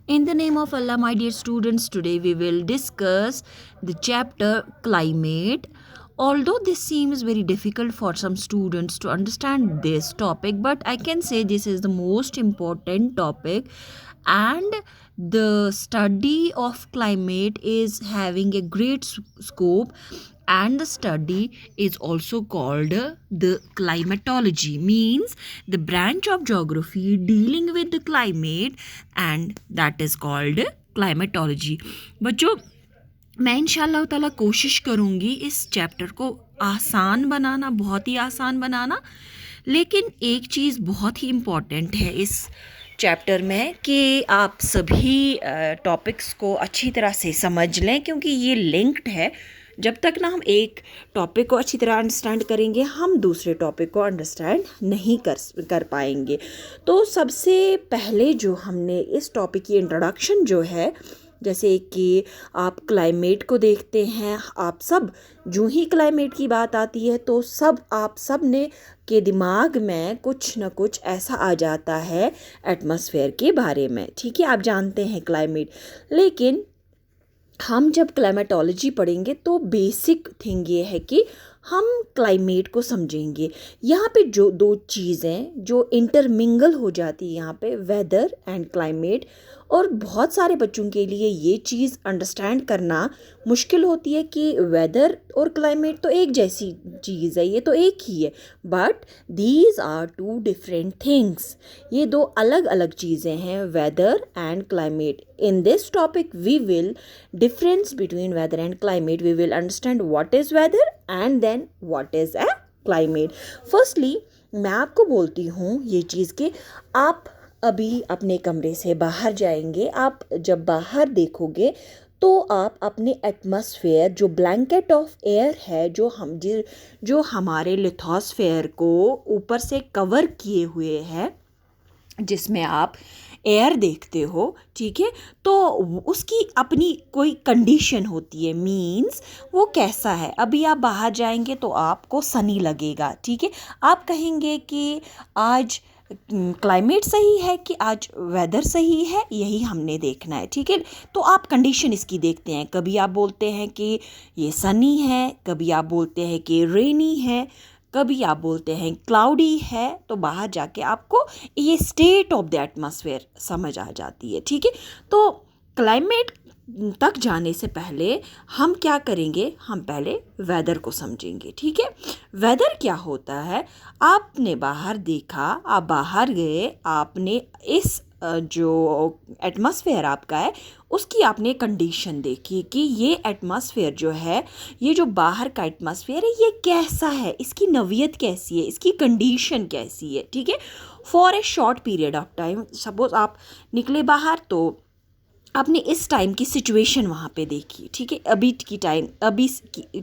In the name of Allah, my dear students, today we will discuss the chapter climate. Although this seems very difficult for some students to understand this topic, but I can say this is the most important topic, and the study of climate is having a great scope, and the study is also called the climatology, means the branch of geography dealing with the climate, and that is called climatology. बच्चों, मैं इंशाल्लाह ताला कोशिश करूँगी इस chapter को आसान बनाना, बहुत ही आसान बनाना, लेकिन एक चीज़ बहुत ही इम्पॉर्टेंट है इस चैप्टर में कि आप सभी टॉपिक्स को अच्छी तरह से समझ लें, क्योंकि ये लिंक्ड है. जब तक ना हम एक टॉपिक को अच्छी तरह अंडरस्टैंड करेंगे, हम दूसरे टॉपिक को अंडरस्टैंड नहीं कर पाएंगे. तो सबसे पहले जो हमने इस टॉपिक की इंट्रोडक्शन जो है, जैसे कि आप क्लाइमेट को देखते हैं, आप सब जो ही क्लाइमेट की बात आती है तो आप सब ने के दिमाग में कुछ न कुछ ऐसा आ जाता है एटमॉस्फेयर के बारे में. ठीक है, आप जानते हैं क्लाइमेट, लेकिन हम जब क्लाइमेटोलॉजी पढ़ेंगे तो बेसिक थिंग ये है कि हम क्लाइमेट को समझेंगे. यहाँ पे जो दो चीज़ें जो इंटरमिंगल हो जाती है, यहाँ पे वेदर एंड क्लाइमेट, और बहुत सारे बच्चों के लिए ये चीज़ अंडरस्टैंड करना मुश्किल होती है कि वेदर और क्लाइमेट तो एक जैसी चीज़ है, ये तो एक ही है, but these are two different things. ये दो अलग अलग चीज़ें हैं, weather and climate. In this topic we will difference between weather and climate. We will understand what is weather and then what is a climate. Firstly, मैं आपको बोलती हूँ ये चीज़ कि आप अभी अपने कमरे से बाहर जाएंगे. आप जब बाहर देखोगे तो आप अपने एटमॉस्फेयर, जो ब्लैंकेट ऑफ एयर है, जो हमारे लिथोस्फेयर को ऊपर से कवर किए हुए है, जिसमें आप एयर देखते हो, ठीक है, तो उसकी अपनी कोई कंडीशन होती है. मींस वो कैसा है. अभी आप बाहर जाएंगे तो आपको सनी लगेगा, ठीक है, आप कहेंगे कि आज क्लाइमेट सही है कि आज वेदर सही है, यही हमने देखना है, ठीक है. तो आप कंडीशन इसकी देखते हैं. कभी आप बोलते हैं कि ये सनी है, कभी आप बोलते हैं कि रेनी है, कभी आप बोलते हैं क्लाउडी है. तो बाहर जाके आपको ये स्टेट ऑफ द एटमॉस्फेयर समझ आ जाती है, ठीक है. तो क्लाइमेट तक जाने से पहले हम क्या करेंगे, हम पहले वेदर को समझेंगे, ठीक है. वेदर क्या होता है. आपने बाहर देखा, आप बाहर गए, आपने इस जो एटमॉस्फेयर आपका है उसकी आपने कंडीशन देखी कि ये एटमॉस्फेयर जो है, ये जो बाहर का एटमॉस्फेयर है, ये कैसा है, इसकी नौइयत कैसी है, इसकी कंडीशन कैसी है, ठीक है. For a short period of time, suppose आप निकले बाहर तो आपने इस टाइम की सिचुएशन वहाँ पे देखी, ठीक है, अभी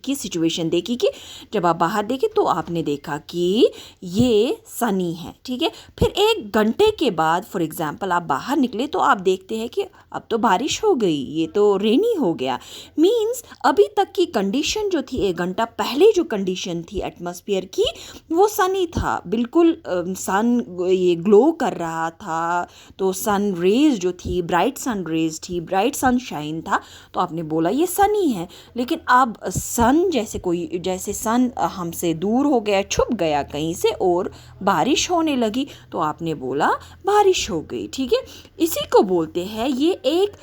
की सिचुएशन देखी कि जब आप बाहर देखे तो आपने देखा कि ये सनी है, ठीक है. फिर एक घंटे के बाद फॉर एग्जांपल आप बाहर निकले तो आप देखते हैं कि अब तो बारिश हो गई, ये तो रेनी हो गया. मींस अभी तक की कंडीशन जो थी, एक घंटा पहले जो कंडीशन थी एटमॉस्फेयर की, वो सनी था, बिल्कुल सन ये ग्लो कर रहा था, तो सन रेज जो थी, ब्राइट सन रेज थी, ब्राइट सनशाइन था, तो आपने बोला ये सनी है. लेकिन अब सन जैसे सन हमसे दूर हो गया, छुप गया कहीं से और बारिश होने लगी, तो आपने बोला बारिश हो गई, ठीक है. इसी को बोलते हैं, ये एक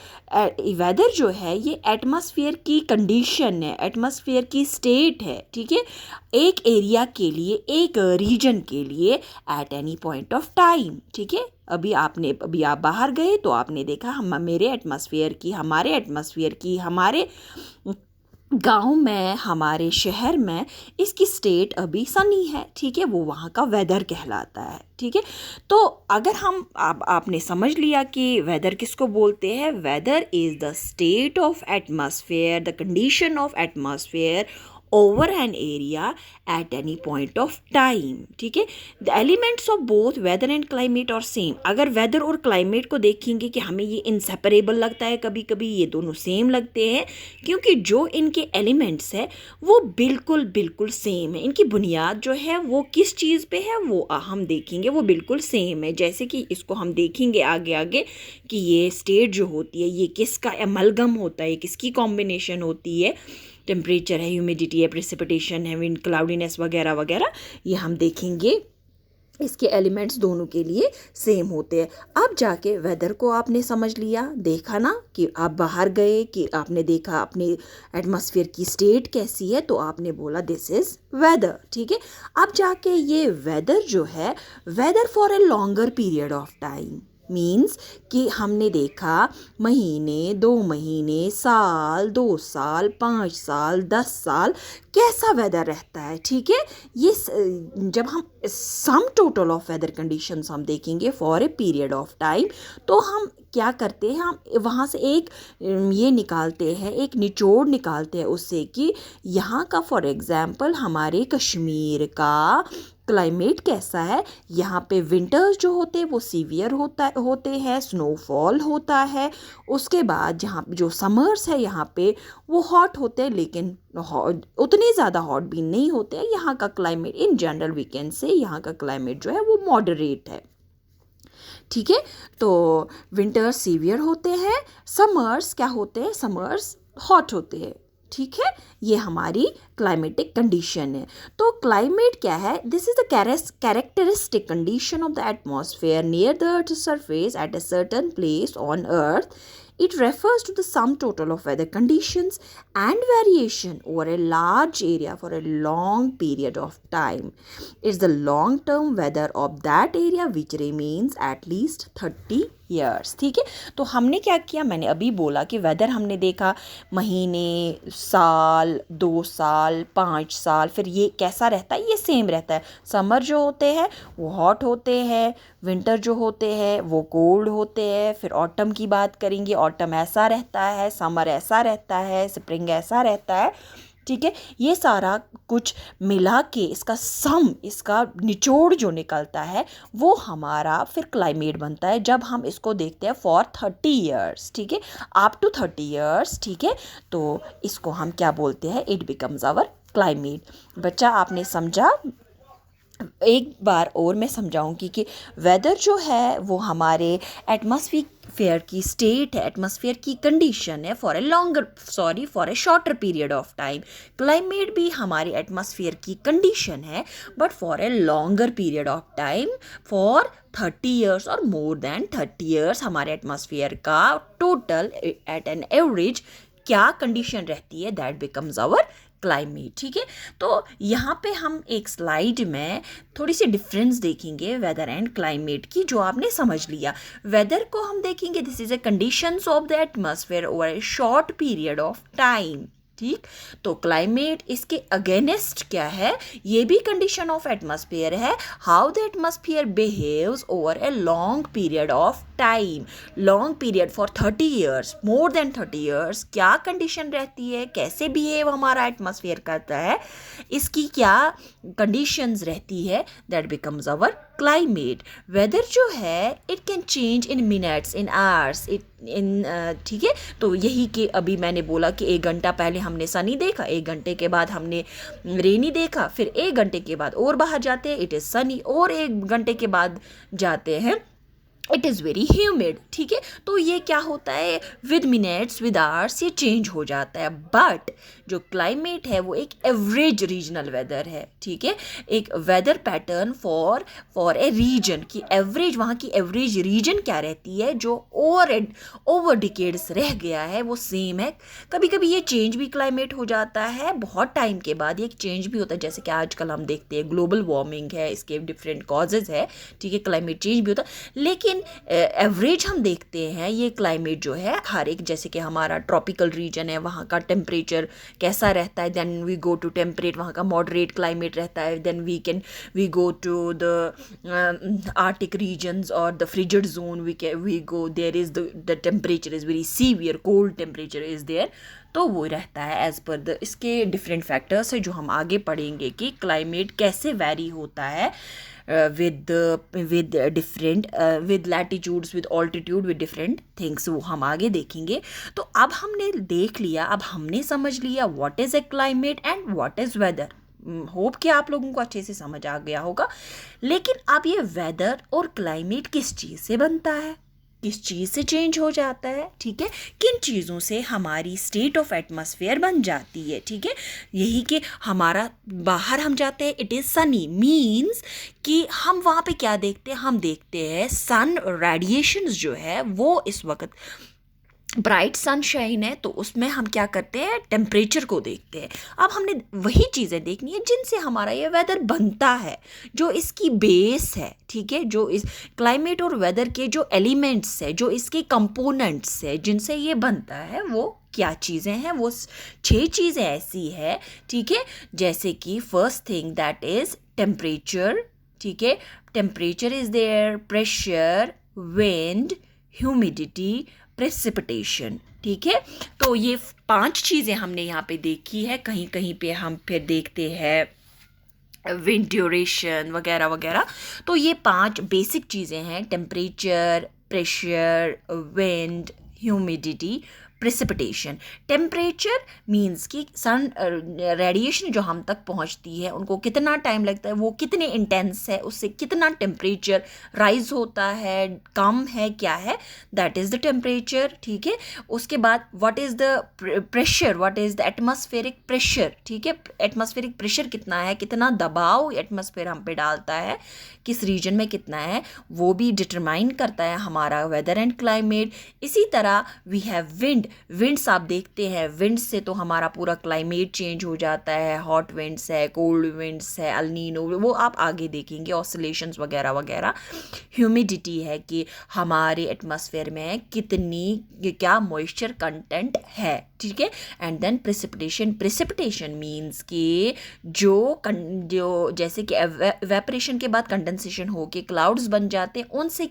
वेदर जो है ये एटमॉस्फेयर की कंडीशन है, एटमॉस्फेयर की स्टेट है, ठीक है, एक एरिया के लिए, एक रीजन के लिए at any point of time, ठीक है. अभी आप बाहर गए तो आपने देखा हमारे एटमॉस्फेयर की, हमारे गांव में, हमारे शहर में इसकी स्टेट अभी सनी है, ठीक है, वो वहाँ का वेदर कहलाता है, ठीक है. तो अगर आपने समझ लिया कि वेदर किसको बोलते हैं. Weather is the state of atmosphere, the condition of atmosphere over an area at any point of time. ठीक है, the elements of both weather and climate are same. अगर weather और climate को देखेंगे कि हमें ये inseparable लगता है, कभी कभी ये दोनों सेम लगते हैं, क्योंकि जो इनके एलिमेंट्स है वो बिल्कुल बिल्कुल सेम है. इनकी बुनियाद जो है वो किस चीज़ पे है वो हम देखेंगे, वो बिल्कुल सेम है. जैसे कि इसको हम देखेंगे आगे आगे कि ये स्टेट जो होती है ये किसका अमलगम होता है, किसकी कॉम्बिनेशन होती है. टेम्परेचर है, ह्यूमिडिटी है, प्रेसिपिटेशन है, विंड क्लाउडीनेस वगैरह वगैरह, ये हम देखेंगे. इसके एलिमेंट्स दोनों के लिए सेम होते हैं. अब जाके वेदर को आपने समझ लिया, देखा ना कि आप बाहर गए कि आपने देखा अपने एटमॉस्फेयर की स्टेट कैसी है, तो आपने बोला दिस इज़ वेदर. ठीक है, अब जाके ये वेदर जो है, weather for a longer period of time means कि हमने देखा महीने, 2 महीने, साल, 2 साल, 5 साल, 10 साल कैसा वेदर रहता है. ठीक है, ये जब हम sum total of weather conditions हम देखेंगे for a period of time, तो हम क्या करते हैं, हम वहाँ से एक ये निकालते हैं, एक निचोड़ निकालते हैं उससे कि यहाँ का फॉर एग्ज़ाम्पल हमारे कश्मीर का क्लाइमेट कैसा है. यहाँ पे विंटर्स जो होते हैं वो सीवियर होते हैं, स्नोफॉल होता है. उसके बाद जहाँ जो समर्स है यहाँ पे वो हॉट होते हैं, लेकिन उतने ज़्यादा हॉट भी नहीं होते हैं. यहाँ का climate in general we can say यहाँ का क्लाइमेट जो है वो मॉडरेट है. ठीक है, तो विंटर्स सीवियर होते हैं, समर्स क्या होते हैं, समर्स हॉट होते हैं. ठीक है, ये हमारी क्लाइमेटिक कंडीशन है. तो क्लाइमेट क्या है, this is the characteristic condition of the atmosphere near the earth surface at a certain place on earth. It refers to the sum total of weather conditions and variation over a large area for a long period of time. It's the long-term weather of that area which remains at least 30 years. ठीक है, तो हमने क्या किया, मैंने अभी बोला कि वेदर हमने देखा महीने, साल, 2 साल, 5 साल, फिर ये कैसा रहता है, ये सेम रहता है. समर जो होते हैं वो हॉट होते हैं, विंटर जो होते हैं वो कोल्ड होते हैं. फिर ऑटम की बात करेंगे, ऑटम ऐसा रहता है, समर ऐसा रहता है, स्प्रिंग ऐसा रहता है. ठीक है, ये सारा कुछ मिला के इसका सम, इसका निचोड़ जो निकलता है वो हमारा फिर क्लाइमेट बनता है जब हम इसको देखते हैं फॉर 30 ईयर्स. ठीक है, अप टू 30 ईयर्स. ठीक है, तो इसको हम क्या बोलते हैं, इट बिकम्स आवर क्लाइमेट. बच्चा आपने समझा, एक बार और मैं समझाऊंगी कि वेदर जो है वो हमारे एटमॉस्फेयर की स्टेट है, एटमॉस्फेयर की कंडीशन है for a shorter period of time. Climate भी हमारे एटमॉस्फेयर की कंडीशन है but for a longer period of time, for 30 years और मोर देन 30 ईयर्स हमारे एटमॉस्फेयर का टोटल एट एन एवरेज क्या कंडीशन रहती है, दैट बिकम्स आवर क्लाइमेट. ठीक है, तो यहाँ पे हम एक स्लाइड में थोड़ी सी डिफरेंस देखेंगे वेदर एंड क्लाइमेट की, जो आपने समझ लिया. वेदर को हम देखेंगे, this is a conditions of the atmosphere over A short period of time. ठीक, तो क्लाइमेट इसके अगेंस्ट क्या है, ये भी कंडीशन ऑफ एटमॉस्फेयर है, how the atmosphere behaves over a long period of time. Long period for 30 years, more than 30 years क्या condition रहती है, कैसे बिहेव हमारा एटमॉस्फेयर करता है, इसकी क्या कंडीशंस रहती है, that becomes our climate. Weather जो है it can change in minutes, in hours, ठीक है, तो यही कि अभी मैंने बोला कि 1 घंटा पहले हमने सनी देखा, 1 घंटे के बाद हमने रेनी देखा, फिर 1 घंटे के बाद और बाहर जाते हैं, इट इज़ सनी, और 1 घंटे के बाद जाते हैं, इट इज़ वेरी ह्यूमिड. ठीक है, तो ये क्या होता है, विद मिनट्स, विद आवर्स ये चेंज हो जाता है. बट जो क्लाइमेट है वो एक एवरेज रीजनल वेदर है. ठीक है, एक weather pattern for a region की एवरेज, वहाँ की एवरेज रीजन क्या रहती है, जो ओवर डिकेड्स रह गया है वो सेम है. कभी कभी ये चेंज भी क्लाइमेट हो जाता है, बहुत टाइम के बाद ये चेंज भी होता है, जैसे कि आजकल हम देखते हैं ग्लोबल वार्मिंग है, इसके डिफरेंट कॉजेज़ है. ठीक है, क्लाइमेट चेंज भी होता है, लेकिन लेकिन एवरेज हम देखते हैं ये क्लाइमेट जो है हर एक, जैसे कि हमारा ट्रॉपिकल रीजन है वहाँ का टेम्परेचर कैसा रहता है, then we go to temperate, वहाँ का मॉडरेट क्लाइमेट रहता है, then we go to the arctic regions और the frigid zone, we go there is the temperature is very severe, cold temperature is there, तो वो रहता है एज़ पर द, इसके डिफरेंट फैक्टर्स है जो हम आगे पढ़ेंगे कि क्लाइमेट कैसे वैरी होता है with different with latitudes, with altitude, with different things, वो हम आगे देखेंगे। तो अब हमने देख लिया, अब हमने समझ लिया what is a climate and what is weather. Hope कि आप लोगों को अच्छे से समझ आ गया होगा। लेकिन अब ये वेदर और क्लाइमेट किस चीज़ से बनता है, किस चीज़ से चेंज हो जाता है, ठीक है, किन चीज़ों से हमारी स्टेट ऑफ एटमॉस्फेयर बन जाती है, ठीक है। यही कि हमारा बाहर हम जाते हैं, इट इज़ सनी, मीन्स कि हम वहाँ पे क्या देखते हैं, हम देखते हैं सन रेडिएशंस जो है वो इस वक्त ब्राइट सनशाइन है, तो उसमें हम क्या करते हैं, टेम्परेचर को देखते हैं। अब हमने वही चीज़ें देखनी है जिनसे हमारा ये वेदर बनता है, जो इसकी बेस है, ठीक है, जो इस क्लाइमेट और वेदर के जो एलिमेंट्स है, जो इसके कंपोनेंट्स है जिनसे ये बनता है, वो क्या चीज़ें हैं, वो 6 चीज़ें ऐसी है, ठीक है। जैसे कि first thing that is temperature, ठीक है, temperature is there, pressure, wind, humidity, precipitation, ठीक है। तो ये 5 चीज़ें हमने यहाँ पे देखी है। कहीं कहीं पे हम फिर देखते हैं विंड ड्यूरेशन वगैरह वगैरह। तो ये 5 बेसिक चीज़ें हैं, temperature, pressure, wind, humidity, precipitation. Temperature means कि सन रेडिएशन जो हम तक पहुंचती है उनको कितना टाइम लगता है, वो कितने इंटेंस है, उससे कितना टेम्परेचर राइज होता है, कम है, क्या है, दैट इज़ द टेम्परेचर, ठीक है। उसके बाद what is the pressure, what is the atmospheric pressure, ठीक है, एटमॉस्फेरिक प्रेशर कितना है, कितना दबाव एटमॉस्फेयर हम पे डालता है, किस रीजन में कितना है, वो भी डिटरमाइन करता है हमारा वेदर एंड क्लाइमेट। इसी तरह वी हैव विंड्स आप देखते हैं, विंड से तो हमारा पूरा क्लाइमेट चेंज हो जाता है, हॉट विंड्स है, कोल्ड विंड्स है, अल्नीनो, वो आप आगे देखेंगे, ऑसिलेशंस वगैरह वगैरह। ह्यूमिडिटी है कि हमारे एटमॉस्फेयर में कितनी क्या मॉइस्चर कंटेंट है, ठीक है। एंड देन प्रेसिपिटेशन मीन्स कि जो जैसे कि एवेपोरेशन के बाद कंडेंसेशन होके क्लाउड्स बन जाते हैं, उनसे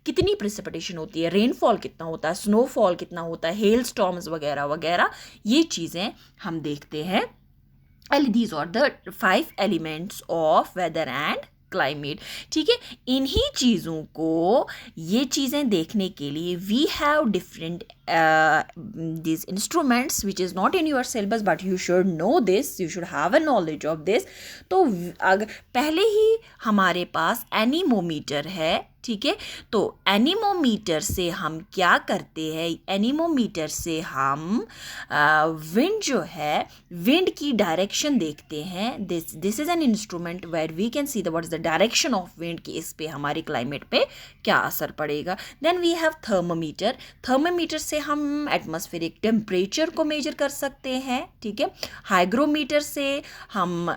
कितनी प्रेसिपिटेशन होती है, रेनफॉल कितना होता है, स्नोफॉल कितना होता है, हेल स्टॉर्म्स वगैरह वगैरह, ये चीज़ें हम देखते हैं। These are the 5 elements of weather and climate, ठीक है। इन्हीं चीज़ों को, ये चीज़ें देखने के लिए we have different these instruments which is not in your syllabus but you should know this, you should have a knowledge of this। तो अगर पहले ही हमारे पास एनीमोमीटर है, ठीक है, तो एनीमोमीटर से हम क्या करते हैं, एनीमोमीटर से हम विंड जो है, विंड की डायरेक्शन देखते हैं। This is an instrument where we can see the what is the direction of wind, कि इस पे हमारे क्लाइमेट पे क्या असर पड़ेगा। Then we have thermometer, thermometer से हम एटमॉस्फेरिक टेम्परेचर को मेजर कर सकते हैं, ठीक है। हाइग्रोमीटर से हम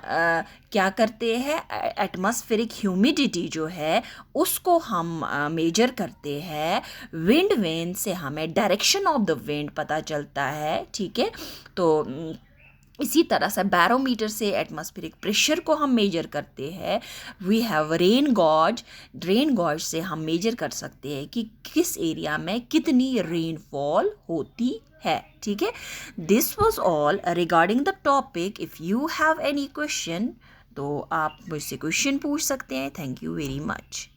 क्या करते हैं, एटमॉस्फेरिक ह्यूमिडिटी जो है उसको हम मेजर करते हैं। विंड वेन से हमें डायरेक्शन ऑफ द विंड पता चलता है, ठीक है। तो इसी तरह से बैरोमीटर से एटमॉस्फेरिक प्रेशर को हम मेजर करते हैं। वी हैव रेन गॉज से हम मेजर कर सकते हैं कि किस एरिया में कितनी रेनफॉल होती है, ठीक है। This was all regarding the topic. If you have any question तो आप मुझसे क्वेश्चन पूछ सकते हैं। Thank you very much.